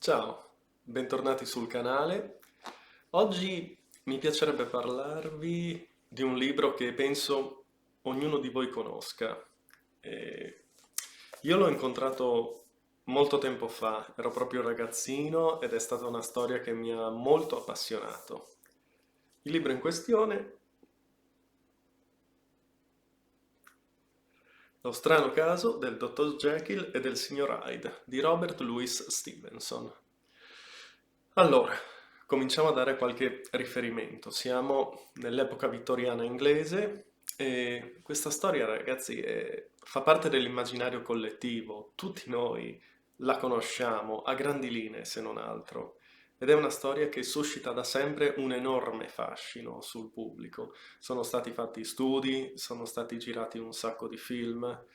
Ciao, bentornati sul canale. Oggi mi piacerebbe parlarvi di un libro che penso ognuno di voi conosca. E io l'ho incontrato molto tempo fa, ero proprio ragazzino ed è stata una storia che mi ha molto appassionato. Il libro in questione, Lo strano caso del dottor Jekyll e del signor Hyde di Robert Louis Stevenson. Allora, cominciamo a dare qualche riferimento. Siamo nell'epoca vittoriana inglese e questa storia, ragazzi, fa parte dell'immaginario collettivo. Tutti noi la conosciamo a grandi linee, se non altro. Ed è una storia che suscita da sempre un enorme fascino sul pubblico. Sono stati fatti studi, sono stati girati un sacco di film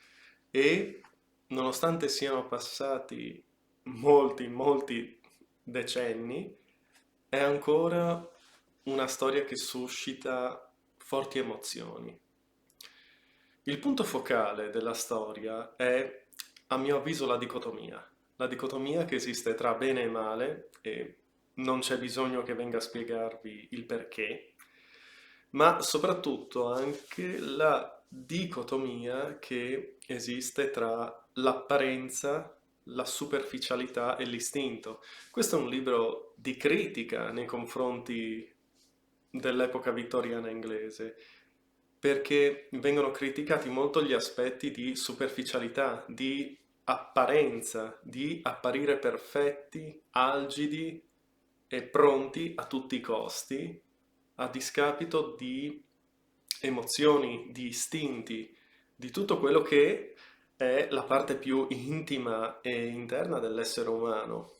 e nonostante siano passati molti decenni, è ancora una storia che suscita forti emozioni. Il punto focale della storia è, a mio avviso, la dicotomia che esiste tra bene e male, e non c'è bisogno che venga a spiegarvi il perché, ma soprattutto anche la dicotomia che esiste tra l'apparenza, la superficialità e l'istinto. Questo è un libro di critica nei confronti dell'epoca vittoriana inglese, perché vengono criticati molto gli aspetti di superficialità, di apparenza, di apparire perfetti, algidi e pronti a tutti i costi, a discapito di emozioni, di istinti, di tutto quello che è la parte più intima e interna dell'essere umano.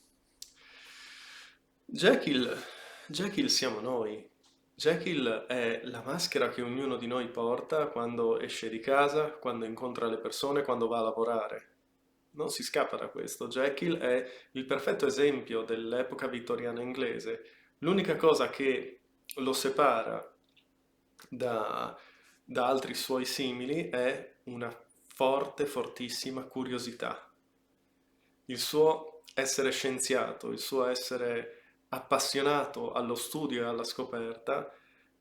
Jekyll, Jekyll siamo noi. Jekyll è la maschera che ognuno di noi porta quando esce di casa, quando incontra le persone, quando va a lavorare. Non si scappa da questo. Jekyll è il perfetto esempio dell'epoca vittoriana inglese. L'unica cosa che lo separa da, da altri suoi simili è una fortissima curiosità. Il suo essere scienziato, il suo essere appassionato allo studio e alla scoperta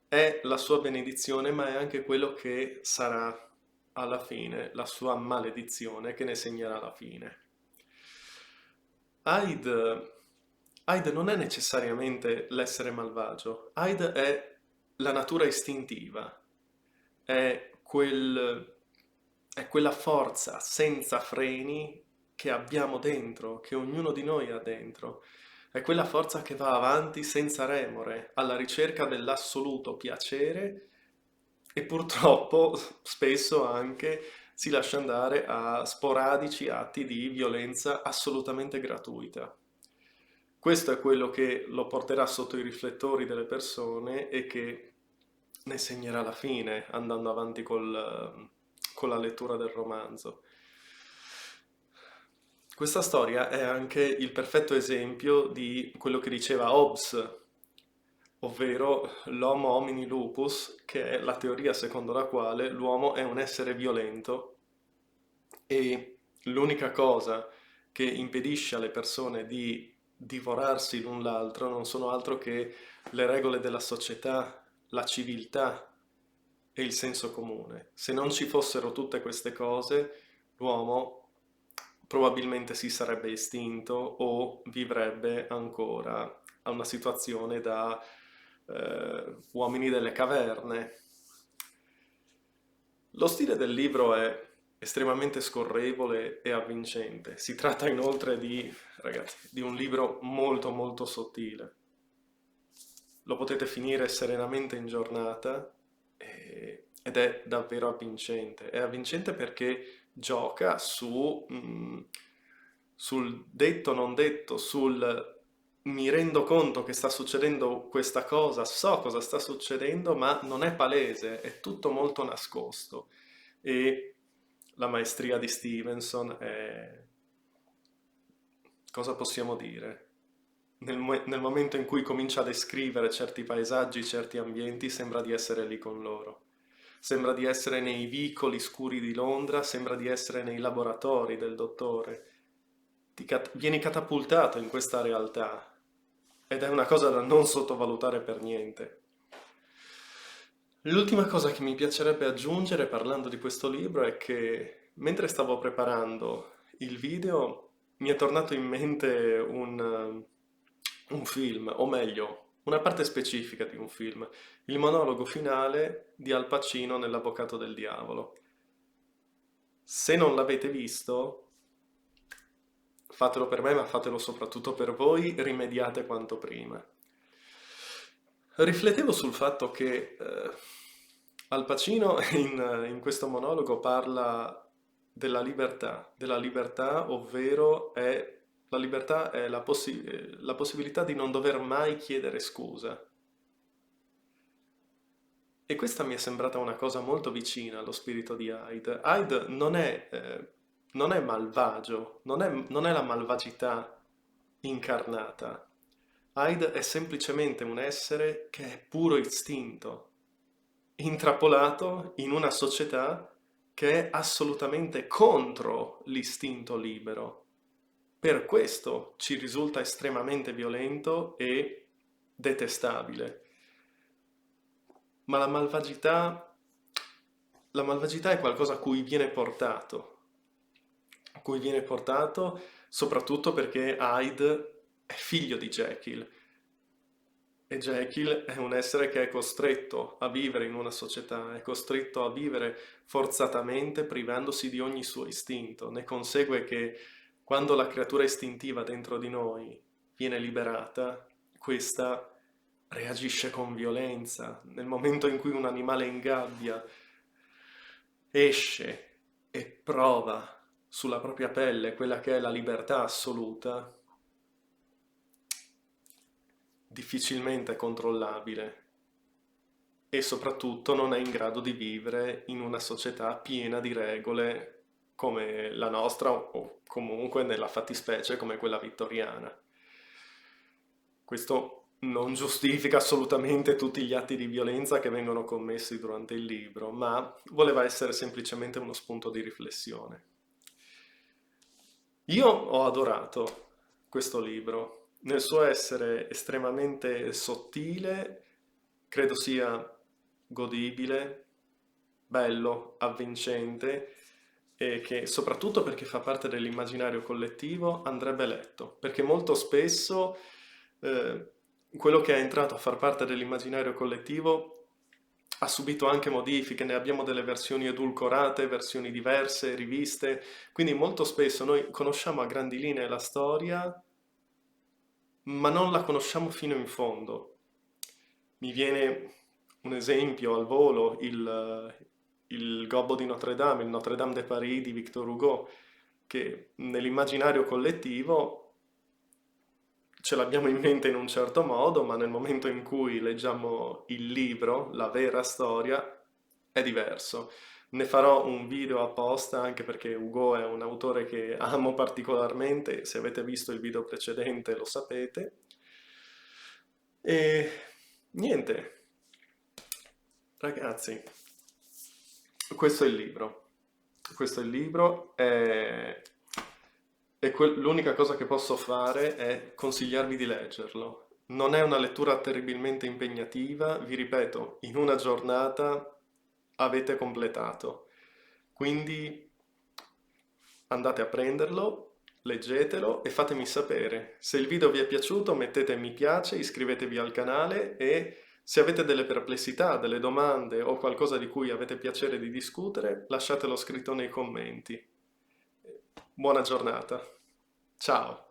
è la sua benedizione, ma è anche quello che sarà alla fine la sua maledizione che ne segnerà la fine. Hyde, Hyde non è necessariamente l'essere malvagio, Hyde è la natura istintiva, è è quella forza senza freni che abbiamo dentro, che ognuno di noi ha dentro. È quella forza che va avanti senza remore, alla ricerca dell'assoluto piacere e purtroppo spesso anche si lascia andare a sporadici atti di violenza assolutamente gratuita. Questo è quello che lo porterà sotto i riflettori delle persone e che ne segnerà la fine andando avanti con la lettura del romanzo. Questa storia è anche il perfetto esempio di quello che diceva Hobbes, ovvero l'homo homini lupus, che è la teoria secondo la quale l'uomo è un essere violento e l'unica cosa che impedisce alle persone di divorarsi l'un l'altro non sono altro che le regole della società, la civiltà e il senso comune. Se non ci fossero tutte queste cose, l'uomo probabilmente si sarebbe estinto o vivrebbe ancora a una situazione da uomini delle caverne. Lo stile del libro è estremamente scorrevole e avvincente. Si tratta inoltre di, ragazzi, di un libro molto sottile. Lo potete finire serenamente in giornata ed è davvero avvincente. È avvincente perché gioca sul detto non detto, sul mi rendo conto che sta succedendo questa cosa, so cosa sta succedendo, ma non è palese, è tutto molto nascosto. E la maestria di Stevenson è... cosa possiamo dire? Nel momento in cui comincia a descrivere certi paesaggi, certi ambienti, sembra di essere lì con loro. Sembra di essere nei vicoli scuri di Londra, sembra di essere nei laboratori del dottore. vieni catapultato in questa realtà ed è una cosa da non sottovalutare per niente. L'ultima cosa che mi piacerebbe aggiungere parlando di questo libro è che mentre stavo preparando il video mi è tornato in mente un film, o meglio, una parte specifica di un film, il monologo finale di Al Pacino nell'Avvocato del Diavolo. Se non l'avete visto, fatelo per me, ma fatelo soprattutto per voi, rimediate quanto prima. Riflettevo sul fatto che Al Pacino in questo monologo parla della libertà, ovvero la libertà è la possibilità di non dover mai chiedere scusa. E questa mi è sembrata una cosa molto vicina allo spirito di Hyde. Hyde non è malvagio, non è la malvagità incarnata. Hyde è semplicemente un essere che è puro istinto, intrappolato in una società che è assolutamente contro l'istinto libero. Per questo ci risulta estremamente violento e detestabile. Ma la malvagità è qualcosa a cui viene portato soprattutto perché Hyde è figlio di Jekyll e Jekyll è un essere che è costretto a vivere in una società, è costretto a vivere forzatamente privandosi di ogni suo istinto. Ne consegue che quando la creatura istintiva dentro di noi viene liberata, questa reagisce con violenza. Nel momento in cui un animale in gabbia esce e prova sulla propria pelle quella che è la libertà assoluta, difficilmente è controllabile e soprattutto non è in grado di vivere in una società piena di regole come la nostra o comunque nella fattispecie come quella vittoriana. Questo non giustifica assolutamente tutti gli atti di violenza che vengono commessi durante il libro, ma voleva essere semplicemente uno spunto di riflessione. Io ho adorato questo libro, nel suo essere estremamente sottile, credo sia godibile, bello, avvincente e che soprattutto perché fa parte dell'immaginario collettivo andrebbe letto, perché molto spesso eh, quello che è entrato a far parte dell'immaginario collettivo ha subito anche modifiche, ne abbiamo delle versioni edulcorate, versioni diverse, riviste, quindi molto spesso noi conosciamo a grandi linee la storia, ma non la conosciamo fino in fondo. Mi viene un esempio al volo, il Gobbo di Notre Dame, il Notre Dame de Paris di Victor Hugo, che nell'immaginario collettivo ce l'abbiamo in mente in un certo modo, ma nel momento in cui leggiamo il libro, la vera storia, è diverso. Ne farò un video apposta anche perché Hugo è un autore che amo particolarmente, se avete visto il video precedente lo sapete. E niente, ragazzi, questo è il libro. Questo è il libro l'unica cosa che posso fare è consigliarvi di leggerlo. Non è una lettura terribilmente impegnativa, vi ripeto, in una giornata avete completato. Quindi andate a prenderlo, leggetelo e fatemi sapere. Se il video vi è piaciuto mettete mi piace, iscrivetevi al canale e se avete delle perplessità, delle domande o qualcosa di cui avete piacere di discutere, lasciatelo scritto nei commenti. Buona giornata. Ciao.